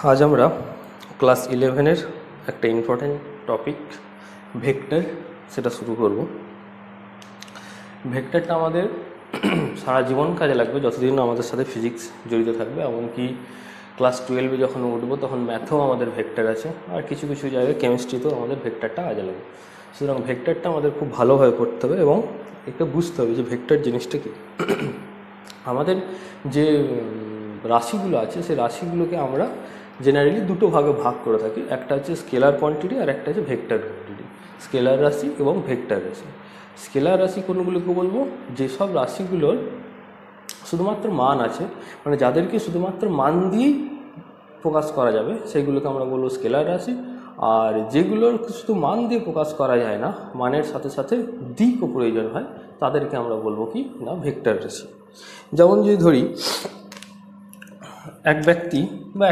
आज আমরা ক্লাস 11-এর একটা ইম্পর্টেন্ট টপিক ভেক্টর সেটা শুরু করব। ভেক্টরটা আমাদের সারা জীবন কাজে লাগবে, যতদিন আমাদের সাথে ফিজিক্স জড়িত থাকবে। এমনকি ক্লাস 12-এ যখন উঠবো তখন ম্যাথেও আমাদের ভেক্টর আছে, আর কিছু কিছু জায়গায় কেমিস্ট্রিতেও আমাদের ভেক্টরটা কাজে লাগবে। সুতরাং ভেক্টরটা আমাদের খুব ভালোভাবে পড়তে হবে এবং একটা বুঝতে হবে যে ভেক্টর জিনিসটা কী। আমাদের যে রাশিগুলো আছে সেই রাশিগুলোকে আমরা জেনারেলি দুটো ভাগে ভাগ করে থাকি, একটা হচ্ছে স্কেলার কোয়ান্টিটি আর একটা হচ্ছে ভেক্টর কোয়ান্টিটি। স্কেলার রাশি এবং ভেক্টর রাশি। স্কেলার রাশি কোনগুলোকে বলবো? যেসব রাশিগুলোর শুধুমাত্র মান আছে, মানে যাদেরকে শুধুমাত্র মান দিয়েই প্রকাশ করা যাবে সেগুলোকে আমরা বলবো স্কেলার রাশি। আর যেগুলোর শুধু মান দিয়ে প্রকাশ করা যায় না, মানের সাথে সাথে দিকও প্রয়োজন হয়, তাদেরকে আমরা বলবো কি না ভেক্টর রাশি। যেমন যদি ধরি এক ব্যক্তি বা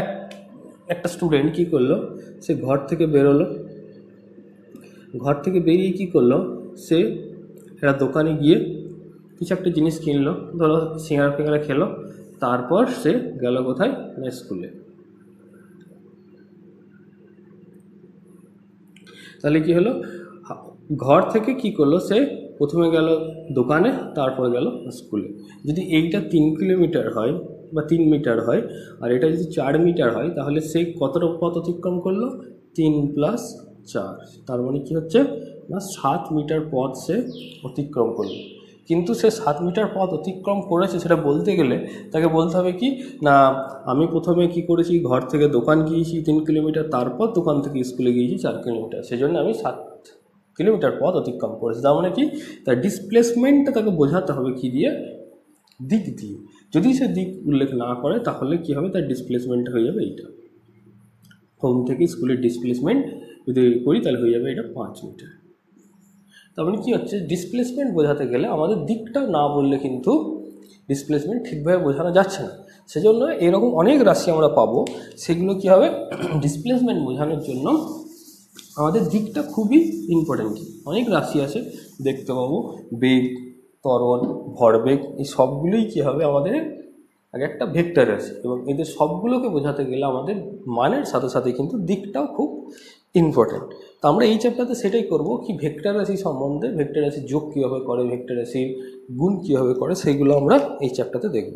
একটা স্টুডেন্ট কী করলো, সে ঘর থেকে বেরোলো, ঘর থেকে বেরিয়ে কী করলো, সে একটা দোকানে গিয়ে কিছু একটা জিনিস কিনলো, ধরো সিঙ্গারা ফিঙ্গারা খেলো, তারপর সে গেল কোথায় না স্কুলে। তাহলে কি হলো, ঘর থেকে কি করলো, সে প্রথমে গেল দোকানে, তারপর গেল স্কুলে। যদি এইটা 3 কিলোমিটার হয় বা 3 মিটার হয় আর এটা যদি 4 মিটার হয়, তাহলে সে কতটা পথ অতিক্রম করলো? 3 + 4, তার মানে কি হচ্ছে না 7 মিটার পথ সে অতিক্রম করলো। কিন্তু সে 7 মিটার পথ অতিক্রম করেছে সেটা বলতে গেলে তাকে বলতে হবে কি না, আমি প্রথমে কি করেছি, ঘর থেকে দোকান গিয়েছি 3 কিলোমিটার, তারপর দোকান থেকে স্কুলে গিয়েছি 4 কিলোমিটার, সেজন্য আমি 7 কিলোমিটার পথ অতিক্রম করেছি। তার মানে কি, তার ডিসপ্লেসমেন্টটা তাকে বোঝাতে হবে কি দিয়ে? দিক দিয়ে। যদি সে দিক উল্লেখ না করে তাহলে কি হবে, তার ডিসপ্লেসমেন্ট হয়ে যাবে এইটা। হোম থেকে স্কুলের ডিসপ্লেসমেন্ট যদি করি তাহলে হয়ে যাবে এটা 5 মিটার। তার মানে কী হচ্ছে, ডিসপ্লেসমেন্ট বোঝাতে গেলে আমাদের দিকটা না বললে কিন্তু ডিসপ্লেসমেন্ট ঠিকভাবে বোঝানো যাচ্ছে না। সেজন্য এরকম অনেক রাশি আমরা পাবো, সেগুলো কী হবে, ডিসপ্লেসমেন্ট বোঝানোর জন্য আমাদের দিকটা খুবই ইম্পর্টেন্ট। অনেক রাশি আছে দেখতে পাবো, বেগ, ত্বরণ, ভরবেগ, এই সবগুলোই কী হবে আমাদের আগে একটা ভেক্টর আছে, এবং এদের সবগুলোকে বোঝাতে গেলে আমাদের মানের সাথে সাথে কিন্তু দিকটাও খুব ইম্পর্টেন্ট। তো আমরা এই চ্যাপ্টারতে সেটাই করব কি, ভেক্টর রাশি সম্বন্ধে, ভেক্টর রাশির যোগ কীভাবে করে, ভেক্টর রাশির গুণ কীভাবে করে, সেইগুলো আমরা এই চ্যাপ্টারতে দেখব।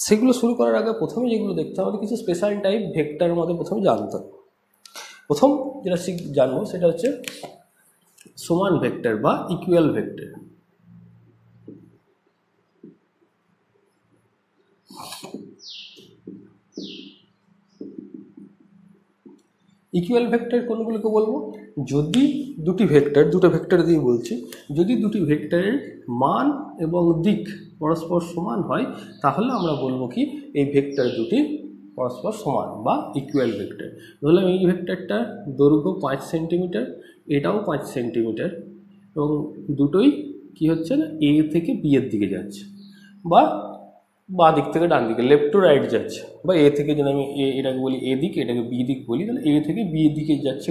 সেগুলো শুরু করার আগে প্রথমে যেগুলো দেখতে হবে, আমাদের কিছু স্পেশাল টাইপ ভেক্টরের মধ্যে প্রথমে জানতে হবে। প্রথম যেটা জানবো সেটা হচ্ছে সমান ভেক্টর বা ইকুয়াল ভেক্টর। ইকুয়াল ভেক্টর কোনগুলোকে বলবো? যদি দুটো ভেক্টর দিয়ে বলছি, যদি দুটি ভেক্টরের মান এবং দিক পরস্পর সমান হয় তাহলে আমরা বলবো কি এই ভেক্টর দুটি পরস্পর সমান বা ইকুয়াল ভেক্টর। ধরলাম এই ভেক্টরটার দৈর্ঘ্য 5 সেন্টিমিটার, এটাও 5 সেন্টিমিটার, এবং দুটোই কি হচ্ছে না এ থেকে বি এর দিকে যাচ্ছে, বা বাঁ দিক থেকে ডান দিকে, লেফট টু রাইট যাচ্ছে, বা এ থেকে যদি আমি এটাকে বলি এ দিক, এটাকে বি দিক বলি, তাহলে এ থেকে বি দিকে যাচ্ছে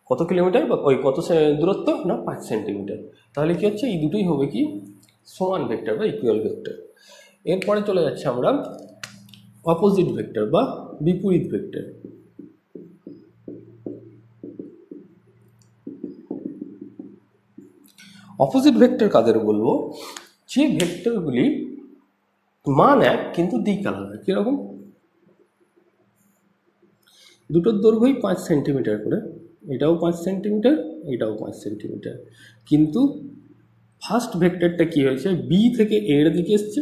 কত কিলোমিটার বা কত দূরত্ব না 5 সেন্টিমিটার। তাহলে কি হচ্ছে, এই দুটোই হবে কি সমান ভেক্টর বা ইকুয়াল ভেক্টর। এরপরে চলে যাচ্ছে আমরা অপোজিট ভেক্টর বা বিপরীত ভেক্টর। অপোজিট ভেক্টর কাদের বলবো? যে ভেক্টরগুলি মান এক কিন্তু দিক আলাদা। কীরকম? দুটোর দৈর্ঘ্যই 5 সেন্টিমিটার করে, এটাও 5 সেন্টিমিটার, এটাও 5 সেন্টিমিটার, কিন্তু ফার্স্ট ভেক্টরটা কী হয়েছে, বি থেকে এর দিকে এসছে,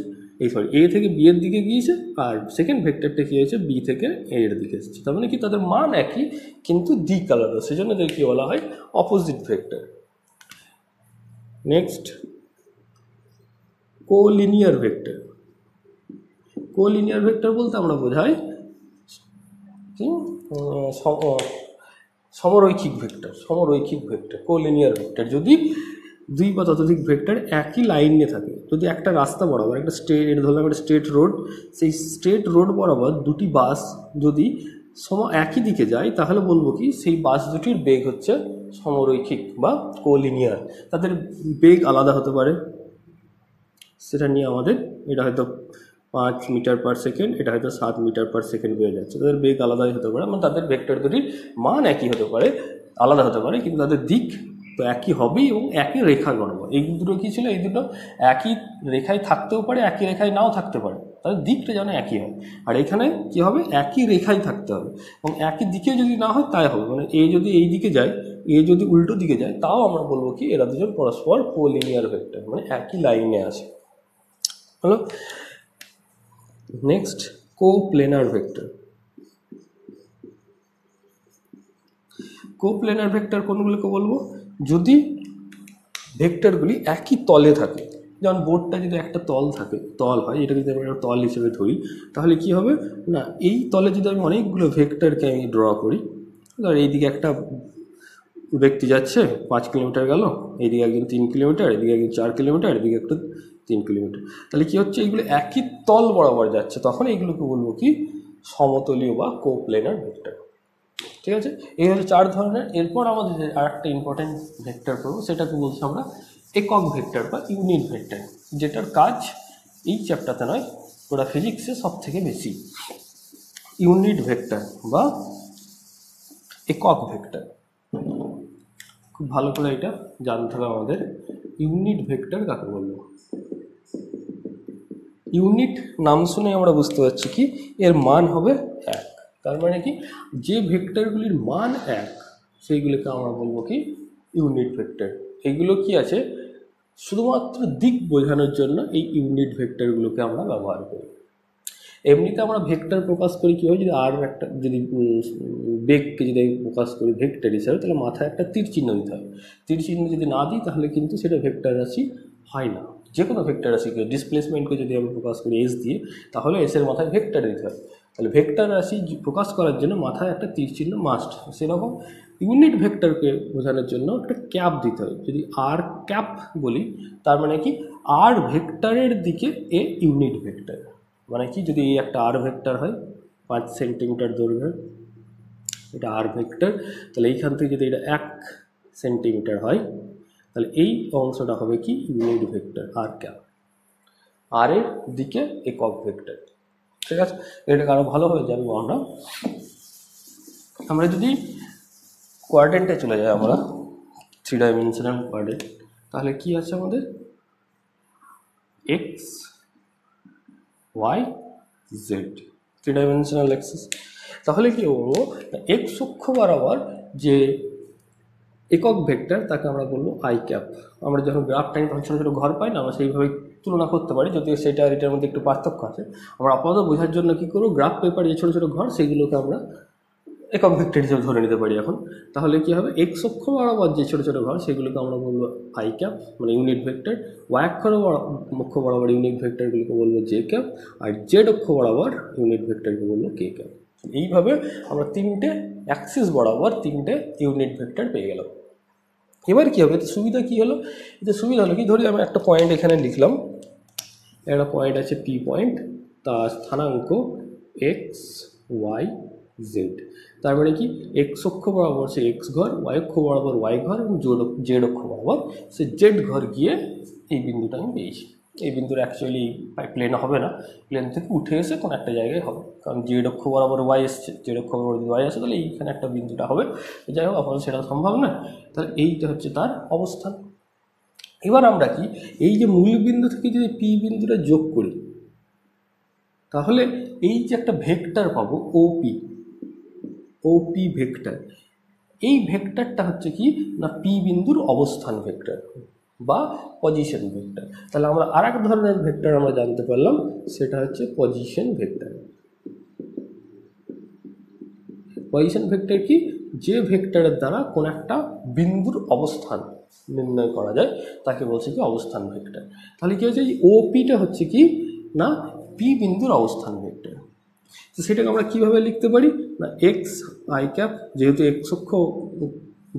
এ থেকে বি এর দিকে গিয়েছে, আর সেকেন্ড ভেক্টরটা কী হয়েছে, বি থেকে এর দিকে এসছে। তার মানে কি তাদের মান একই কিন্তু দিক আলাদা, সেজন্য এদের কী বলা হয় opposite vector. Next collinear vector. Collinear vector বলতে আমরা বোঝাই কি সমরৈখিক ভেক্টর। কোলিনিয়ার ভেক্টর যদি দুই বা ততোধিক ভেক্টর একই লাইন নিয়ে থাকে, যদি একটা রাস্তা বরাবর একটা ধরলাম একটা স্ট্রেট রোড, সেই স্ট্রেট রোড বরাবর দুটি বাস যদি একই দিকে যায় তাহলে বলবো কি সেই বাস দুটির বেগ হচ্ছে সমরৈখিক বা কোলিনিয়ার। তাদের বেগ আলাদা হতে পারে, সেটা নিয়ে আমাদের এটা হয়তো 5 মিটার পার সেকেন্ড, এটা হয়তো 7 মিটার পার সেকেন্ড বেড়ে যাচ্ছে। তাদের বেগ আলাদাই হতে পারে, মানে তাদের ভেক্টর দুটির মান একই হতে পারে, আলাদা হতে পারে, কিন্তু তাদের দিক তো একই হবেই এবং একই রেখা বরাবর। এই দুটো কী ছিল, এই দুটো একই রেখায় থাকতেও পারে, একই রেখায় নাও থাকতে পারে, তাদের দিকটা যেন একই হয়। আর এখানে কী হবে, একই রেখায় থাকতে হবে এবং একই দিকে যদি না হয় তাই হবে, মানে এ যদি এই দিকে যায়, এ যদি উল্টো দিকে যায়, তাও আমরা বলবো কি এরা দুজন পরস্পর কোলিনিয়ার ভেক্টর, মানে একই লাইনে আছে। হলো। Next, coplanar vector. Coplanar vector কোনগুলোকে বলবো, যদি ভেক্টরগুলি একই তলে থাকে। যেমন বোর্ডটা যদি একটা তল হয়, এটা যদি আমরা তল হিসেবে ধরি, তাহলে কি হবে না, এই তলে যদি আমি অনেকগুলো ভেক্টরকে আমি ড্র করি, ধর এইদিকে একটা ব্যক্তি যাচ্ছে 5 কিলোমিটার গেল, এইদিকে একজন 3 কিলোমিটার, এদিকে একজন 4 কিলোমিটার, এদিকে একটা 3 কিলোমিটার, তাহলে কি হচ্ছে, এইগুলো একই তল বরাবর যাচ্ছে, তখন এইগুলোকে বলবো কি সমতলীয় বা কোপ্লেনার ভেক্টর। ঠিক আছে, এই হচ্ছে 4 ধরনের। এরপর আমাদের যে আর একটা ইম্পর্টেন্ট ভেক্টর পড়বো, সেটাকে বলছি আমরা একক ভেক্টর বা ইউনিট ভেক্টর, যেটার কাজ এই চ্যাপ্টারতে নয়, ওটা ফিজিক্সে সব থেকে বেশি। ইউনিট ভেক্টর বা একক ভেক্টর, খুব ভালো করে এটা জানতে হবে আমাদের। ইউনিট ভেক্টর কাকে বলবো? ইউনিট নাম শুনে আমরা বুঝতে পারছি কি এর মান হবে 1। তার মানে কি, যে ভেক্টরগুলির মান 1 সেইগুলোকে আমরা বলবো কি ইউনিট ভেক্টর। এগুলো কি আছে, শুধুমাত্র দিক বোঝানোর জন্য এই ইউনিট ভেক্টরগুলোকে আমরা ব্যবহার করি। এমনিতে আমরা ভেক্টর প্রকাশ করি কীভাবে, যদি আর একটা যদি বেগকে যদি আমি প্রকাশ করি ভেক্টর হিসাবে, তাহলে মাথায় একটা তীর চিহ্ন দিতে হয়। তীর চিহ্ন যদি না দিই তাহলে কিন্তু সেটা ভেক্টর রাশি হয় না। যে কোনো ভেক্টর রাশিকে, ডিসপ্লেসমেন্টকে যদি আমরা প্রকাশ করি এস দিয়ে, তাহলে এসের মাথায় ভেক্টর দিতে হয়। তাহলে ভেক্টর রাশি প্রকাশ করার জন্য মাথায় একটা তীর চিহ্ন মাস্ট। সেরকম ইউনিট ভেক্টরকে বোঝানোর জন্য একটা ক্যাপ দিতে হয়। যদি আর ক্যাপ বলি, তার মানে কি আর ভেক্টরের দিকে এ ইউনিট ভেক্টর। মানে কি, যদি এই একটা আর ভেক্টর হয় 5 সেন্টিমিটার দৈর্ঘ্যের, এটা আর ভেক্টর, তাহলে এইখান থেকে যদি এটা 1 সেন্টিমিটার হয়, তাহলে এই অংশটা হবে কি ইউনিট ভেক্টর আর ক্যাপ, আর এর দিকে একক ভেক্টর। ঠিক আছে, এটাকে আরও ভালোভাবে জানবো আমরা। আমরা যদি কোয়াড্রেন্টে চলে যাই, আমরা 3 ডাইমেনশনাল কোয়াড্রেন্ট, তাহলে কি আছে আমাদের X Y Z, 3 dimensional axis. তাহলে কি বলবো, এক্স অক্ষ বরাবর যে একক ভেক্টর তাকে আমরা বলবো আই ক্যাপ। আমরা যখন গ্রাফ টাইম তখন ছোটো ছোটো ঘর পাই না, আমরা সেইভাবে তুলনা করতে পারি, যদিও সেটা আর এটার মধ্যে একটু পার্থক্য আছে। আমরা আপাতত বোঝার জন্য কী করবো, গ্রাফ পেপার যে ছোটো ছোটো ঘর সেগুলোকে আমরা একক ভেক্টর হিসেবে ধরে নিতে পারি এখন। তাহলে কী হবে, এক্স অক্ষ বরাবর যে ছোটো ছোটো ঘর সেগুলোকে আমরা বলবো আই ক্যাপ, মানে ইউনিট ভেক্টর। ওয়াই অক্ষ বরাবর ইউনিট ভেক্টরগুলোকে বলবো জে ক্যাপ, আর জেড অক্ষ বরাবর ইউনিট ভেক্টরকে বলবো কে ক্যাপ। এইভাবে আমরা 3টে অ্যাক্সিস বরাবর 3টে ইউনিট ভেক্টর পেয়ে গেলাম। এবার কী হবে, এতে সুবিধা কী হলো, এতে সুবিধা হলো কি, ধরি আমি একটা পয়েন্ট এখানে লিখলাম, একটা পয়েন্ট আছে পি পয়েন্ট, তার স্থানাঙ্ক এক্স ওয়াই জেড। তার মানে কি, এক্স অক্ষ বরাবর সে এক্স ঘর, ওয়াই অক্ষ বরাবর ওয়াই ঘর, এবং জেড অক্ষ বরাবর সে জেড ঘর গিয়ে এই বিন্দুটা আমি পেয়েছি। এই বিন্দুর অ্যাকচুয়ালি প্লেন হবে না, প্লেন থেকে উঠে এসে কোনো একটা জায়গায় হবে, কারণ জেড অক্ষ বরাবর ওয়াই এসছে, জেড অক্ষ বরাবর যদি ওয়াই আসে তাহলে এইখানে একটা বিন্দুটা হবে। যাই হোক, আপাতত সেটা সম্ভব না, তাহলে এইটা হচ্ছে তার অবস্থান। এবার আমরা কি, এই যে মূল বিন্দু থেকে যদি পি বিন্দুটা যোগ করি, তাহলে এই যে একটা ভেক্টর পাবো ওপি ভেক্টর, এই ভেক্টরটা হচ্ছে কি না পি বিন্দুর অবস্থান ভেক্টর বা পজিশন ভেক্টর। তাহলে আমরা আর এক ধরনের ভেক্টর আমরা জানতে পারলাম, সেটা হচ্ছে পজিশন ভেক্টর। পজিশন ভেক্টর কি, যে ভেক্টরের দ্বারা কোন একটা বিন্দুর অবস্থান নির্ণয় করা যায় তাকে বলছে কি অবস্থান ভেক্টর। তাহলে কি হচ্ছে, ওপিটা হচ্ছে কি না পি বিন্দুর অবস্থান ভেক্টর। তো সেটাকে আমরা কীভাবে লিখতে পারি না, এক্স আই ক্যাপ, যেহেতু এক্স অক্ষ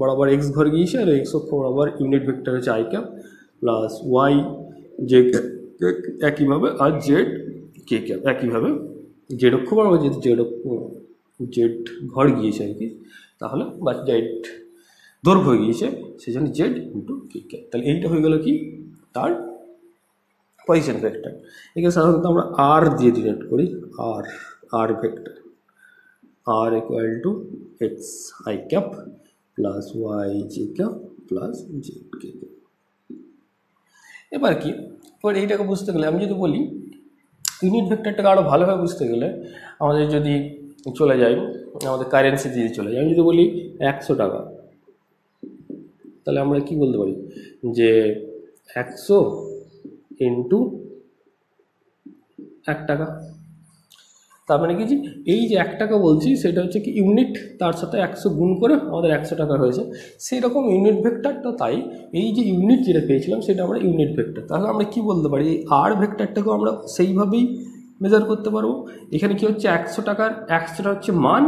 বরাবর এক্স ঘর গিয়েছে আর এক্স অক্ষ বরাবর ইউনিট ভেক্টর হচ্ছে I cap, plus Y J একইভাবে, আর জেড কে ক্যাপ একইভাবে। জেড অক্ষ বরাবর যেহেতু জেড ঘর গিয়েছে আর কি, তাহলে বা জেড দৈর্ঘ্য গিয়েছে, সেই জন্য জেড ইন্টু কে ক্যাপ। তাহলে এইটা হয়ে গেল কি তার পজিশন ভেক্টর। এখানে সাধারণত আমরা আর দিয়ে ডিনোট করি, r vector, r equal to x I cap plus Y J cap plus Z K cap. এবার কি, এবার এইটাকে বুঝতে গেলে আমি যদি বলি ইউনিট ভেক্টরটাকে আরও ভালোভাবে বুঝতে গেলে আমাদের যদি চলে যাই আমাদের কারেন্সি দিয়ে চলে যাই, আমি যদি বলি 100 টাকা, তাহলে আমরা কি বলতে পারি যে 100 ইন্টু 1 টাকা। তার মানে কি, যে এই যে 1 টাকা বলছি সেটা হচ্ছে কি ইউনিট, তার সাথে 100 গুণ করে আমাদের 100 টাকা হয়েছে। সেই রকম ইউনিট ভেক্টরটা তাই, এই যে ইউনিট যেটা পেয়েছিলাম সেটা আমরা ইউনিট ভেক্টর। তাহলে আমরা কি বলতে পারি, এই আর ভেক্টরটাকেও আমরা সেইভাবেই মেজার করতে পারবো। এখানে কি হচ্ছে 100 টাকার 100টা হচ্ছে মান,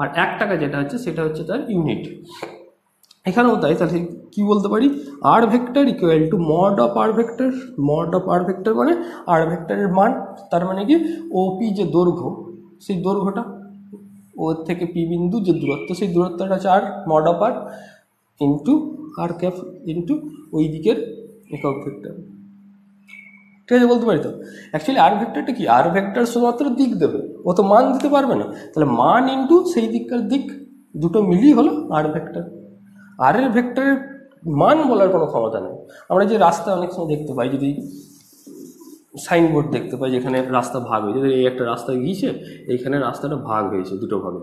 আর 1 টাকা যেটা হচ্ছে সেটা হচ্ছে তার ইউনিট। এখানেও তাই। তাহলে কি বলতে পারি, r vector equal to mod of r vector. Mod of r vector মানে আর ভেক্টরের মান, তার মানে কি ওপি যে দৈর্ঘ্য, সেই দৈর্ঘ্যটা ওর থেকে পি বিন্দু যে দূরত্ব, সেই দূরত্বটা হচ্ছে r, mod of r into r cap into ওই দিকের একক ভেক্টর। ঠিক আছে, বলতে পারি তো। অ্যাকচুয়ালি আর ভেক্টরটা কি, আর ভেক্টর শুধুমাত্র দিক দেবে, ও তো মান দিতে পারবে না। তাহলে মান ইন্টু সেই দিককার দিক, দুটো মিলিয়ে হলো আর ভেক্টর। আর এর ভেক্টরের মান বলার কোনো ক্ষমতা নেই। আমরা যে রাস্তা অনেক সময় দেখতে পাই, যদি সাইনবোর্ড দেখতে পাই যেখানে রাস্তা ভাগ হয়েছে, এই একটা রাস্তা গিয়েছে, এইখানে রাস্তাটা ভাগ হয়েছে দুটো ভাগে,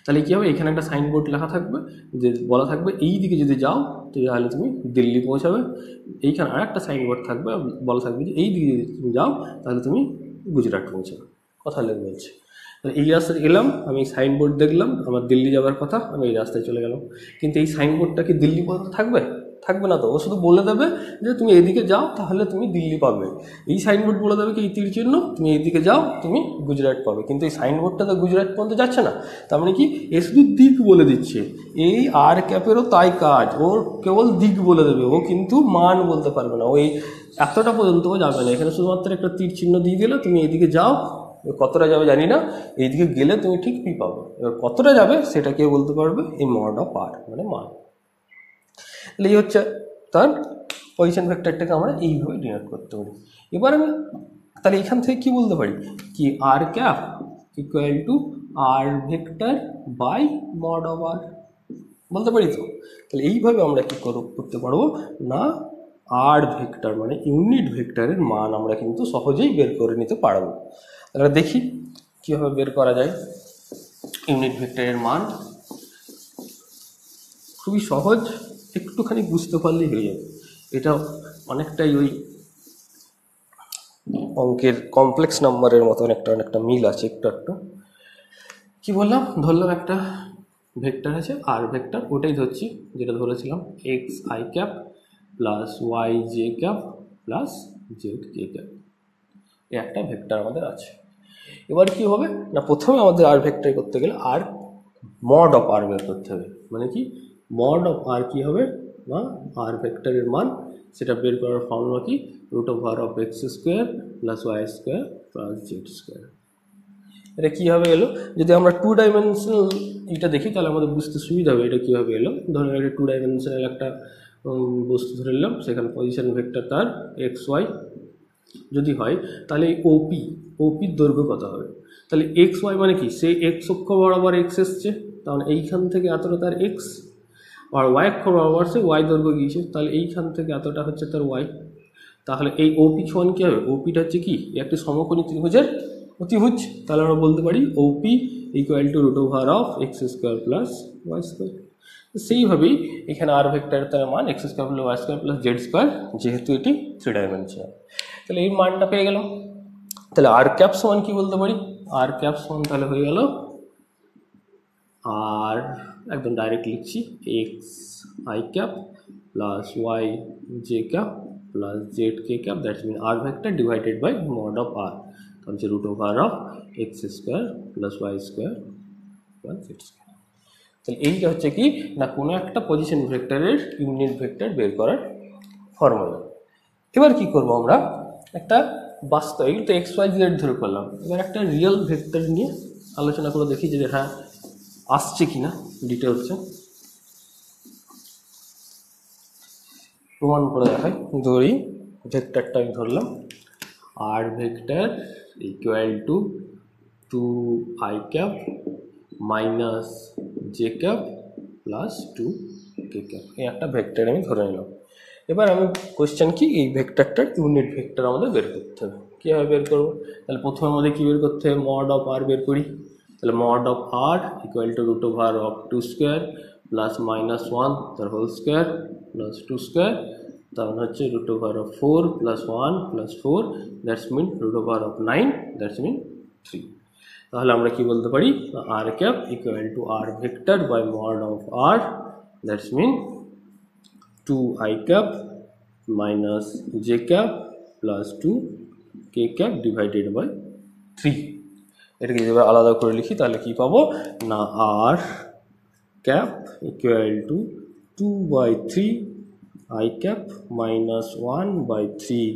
তাহলে কী হবে, এখানে একটা সাইনবোর্ড লেখা থাকবে যে বলা থাকবে এই দিকে যদি যাও তাহলে তুমি দিল্লি পৌঁছাবে। এইখানে আর একটা সাইনবোর্ড থাকবে, বলা থাকবে যে এই দিকে যদি তুমি যাও তাহলে তুমি গুজরাট পৌঁছাবে। কথা লেগে বলছে, তাহলে এই রাস্তায় এলাম, আমি সাইনবোর্ড দেখলাম, আমার দিল্লি যাওয়ার কথা, আমি এই রাস্তায় চলে গেলাম। কিন্তু এই সাইনবোর্ডটা কি দিল্লি পর্যন্ত থাকবে? থাকবে না তো। ও শুধু বলে দেবে যে তুমি এদিকে যাও তাহলে তুমি দিল্লি পাবে। এই সাইনবোর্ড বলে দেবে কি এই তীর চিহ্ন, তুমি এইদিকে যাও তুমি গুজরাট পাবে। কিন্তু এই সাইনবোর্ডটা তো গুজরাট পর্যন্ত যাচ্ছে না। তার মানে কি, এ শুধু দিক বলে দিচ্ছে। এই আর ক্যাপেরও তাই কাজ, ওর কেবল দিক বলে দেবে, ও কিন্তু মান বলতে পারবে না। ওই এতটা পর্যন্ত যাবে না, এখানে শুধুমাত্র একটা তীর চিহ্ন দিয়ে দিলে তুমি এইদিকে যাও, কতটা যাবে জানি না, এইদিকে গেলে তুমি ঠিক পি পাবে। এবার কতটা যাবে সেটা কে বলতে পারবে, এই মড অফ আর মানে মান। তাহলে এই হচ্ছে তার পজিশন ভেক্টরটাকে আমরা এইভাবে ডিনোট করতে পারি। এবার আমি তাহলে এখান থেকে কি বলতে পারি, কি r cap equal to r vector by mod of r বলতে পারি তো। তাহলে এইভাবে আমরা কি করতে পারবো না, আর ভেক্টর মানে ইউনিট ভেক্টরের মান আমরা কিন্তু সহজেই বের করে নিতে পারবো। তাহলে দেখি কীভাবে বের করা যায় ইউনিট ভেক্টরের মান। খুবই সহজ, একটুখানি বুঝতে পারলেই হয়ে যাবে। এটা অনেকটাই ওই অঙ্কের কমপ্লেক্স নাম্বারের মতো অনেকটা মিল আছে একটু। কি বললাম, ধরলাম একটা ভেক্টর আছে আর ভেক্টর, ওটাই ধরছি যেটা ধরেছিলাম, X I cap plus Y J cap plus Z K cap, এই একটা ভেক্টর আমাদের আছে। এবার কি হবে না, প্রথমে আমাদের আর ভেক্টর করতে গেলে আর মড অফ আর বের করতে হবে। মানে কি, মড অফ আর কী হবে না, আর ভেক্টরের মান সেটা বের করার ফর্মুলা কি, root over of x square plus Y square plus Z square. এটা কীভাবে এলো, যদি আমরা 2 ডাইমেনশনাল এটা দেখি তাহলে আমাদের বুঝতে সুবিধা হবে এটা কীভাবে এলো। ধরুন একটা 2 ডাইমেনশনাল একটা বস্তু ধরে নিলাম, সেখানে পজিশন ভেক্টর তার এক্স ওয়াই যদি হয়, তাহলে এই ওপির দৈর্ঘ্য কত হবে। তাহলে এক্স ওয়াই মানে কি, সেই এক্স অক্ষ বরাবর এক্স এসছে, তাহলে এইখান থেকে এতটা তার এক্স, আর ওয়াই অক্ষ বরাবর সে ওয়াই দৈর্ঘ্য গিয়েছে, তাহলে এইখান থেকে এতটা হচ্ছে তার ওয়াই। তাহলে এই ওপি সমান কী হবে, ওপিটা হচ্ছে কি একটি সমকোণী ত্রিভুজের অতিভুজ। তাহলে আমরা বলতে পারি OP equal to root over of x square plus Y square. সেইভাবেই এখানে আর ভেক্টর তার মান x square plus Y square plus Z square, যেহেতু এটি 3 ডাইমেনশনাল। তাহলে এই মানটা পেয়ে গেলাম। তাহলে আর ক্যাপ সমান কি বলতে পারি, আর ক্যাপ সমান তাহলে হয়ে গেল আর একদম ডাইরেক্ট লিখছি, x I cap plus Y J cap plus Z K cap, that's mean r vector divided by mod of r, তাহলে হচ্ছে root over of x square plus Y square plus Z square. তাহলে এইটা হচ্ছে কি না, কোনো একটা position ভেক্টরের ইউনিট ভেক্টর বের করার ফর্মুলা। এবার কি করব আমরা, একটা বাস্তব, এগুলো তো এক্স ওয়াই জেড ধরে করলাম, এবার একটা রিয়েল ভেক্টর নিয়ে আলোচনা করে দেখি যে হ্যাঁ আসছে কিনা ডিটেলসে, প্রমাণ করে দেখাই। ধরি ভেক্টরটা আমি ধরলাম r vector equal to 2i cap minus j cap plus 2k cap, এই একটা ভেক্টর আমি ধরে নিলাম। এবার আমি কোয়েশ্চেন কি, এই ভেক্টরটার ইউনিট ভেক্টর আমাদের বের করতে হবে। কীভাবে বের করবো? তাহলে প্রথমে আমাদের কী বের করতে হবে, মড অফ আর বের করি। তাহলে mod of R equal to root over of 2 square plus minus 1 তার হোল স্কোয়ার প্লাস 2 স্কোয়ার, তার মানে হচ্ছে root over of 4 plus 1 plus 4, that's mean root over of 9, that's mean 3। তাহলে আমরা কি বলতে পারি, r cap equal to r vector by mod of r, that's mean 2i cap minus j cap plus 2k cap divided by 3। এটাকে যদি আলাদা করে লিখি তাহলে কি পাবো না, r cap equal to 2/3 i cap minus 1/3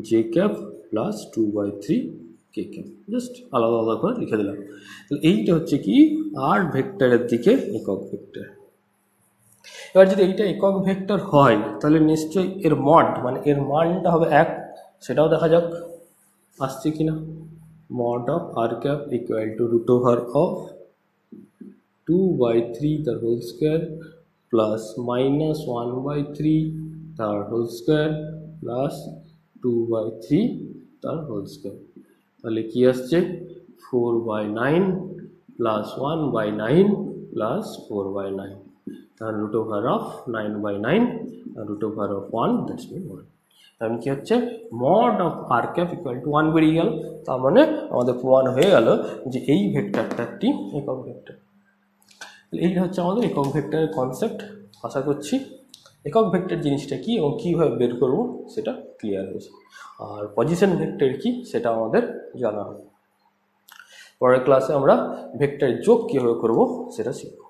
j cap plus 2/3 k cap, just আলাদা আলাদা করে লিখে দিলাম। তাহলে এইটা হচ্ছে কি আর ভেক্টরের দিকে একক ভেক্টর। এবার যদি এইটা একক ভেক্টর হয় তাহলে নিশ্চয়ই এর মড মানে এর মানটা হবে 1, সেটাও দেখা যাক আসছে কিনা। Mod of R cap equal to root over of 2/3 তার হোল স্কোয়ার প্লাস মাইনাস 1/3 তার হোল স্কোয়ার প্লাস 2/3 তার হোল স্কোয়ার। তাহলে কি আসছে 4/9 প্লাস 1/9 প্লাস 4/9, তার root over of 9/9 root over of 1, that's mean 1। তাহলে কি হচ্ছে mod of R cap equal to 1 বেরিয়ে গেল। তার মানে আমাদের প্রমাণ হয়ে গেল যে এই ভেক্টরটা একটি একক ভেক্টর। এইটা হচ্ছে আমাদের একক ভেক্টরের কনসেপ্ট। আশা করছি একক ভেক্টর জিনিসটা কি এবং কীভাবে বের করব সেটা ক্লিয়ার হয়েছে। আর পজিশন ভেক্টর কি সেটা আমাদের জানা হবে। পরের ক্লাসে আমরা ভেক্টরের যোগ কীভাবে করব সেটা শিখব।